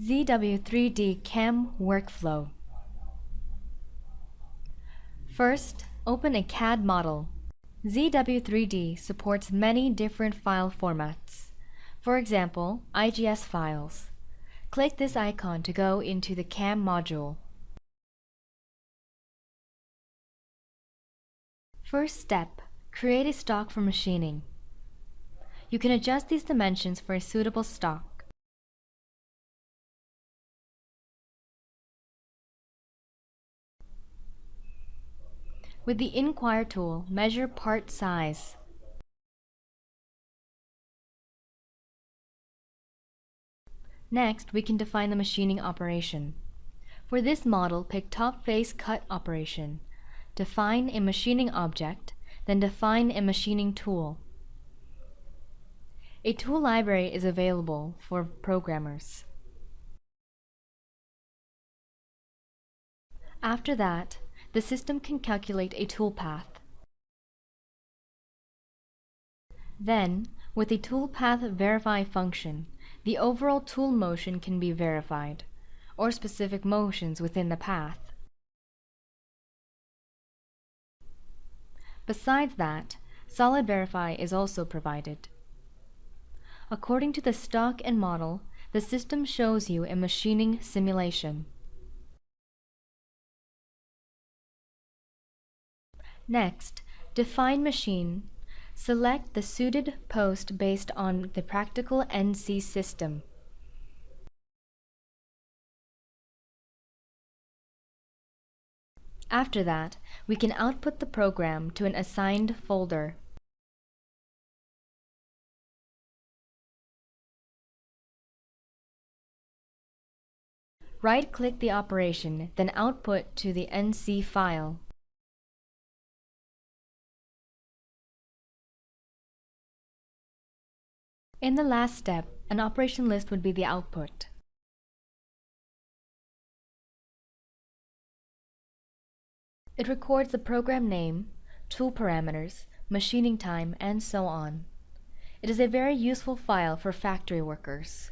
ZW3D CAM workflow. First, open a CAD model. ZW3D supports many different file formats. For example, IGS files. Click this icon to go into the CAM module. First step, create a stock for machining. You can adjust these dimensions for a suitable stock. With the Inquire tool, measure part size. Next, we can define the machining operation. For this model, pick top face cut operation. Define a machining object, then define a machining tool. A tool library is available for programmers. After that, the system can calculate a toolpath. Then, with the toolpath verify function, the overall tool motion can be verified, or specific motions within the path. Besides that, solid verify is also provided. According to the stock and model, the system shows you a machining simulation. Next, define machine. Select the suited post based on the practical NC system. After that, we can output the program to an assigned folder. Right-click the operation, then output to the NC file. In the last step, an operation list would be the output. It records the program name, tool parameters, machining time, and so on. It is a very useful file for factory workers.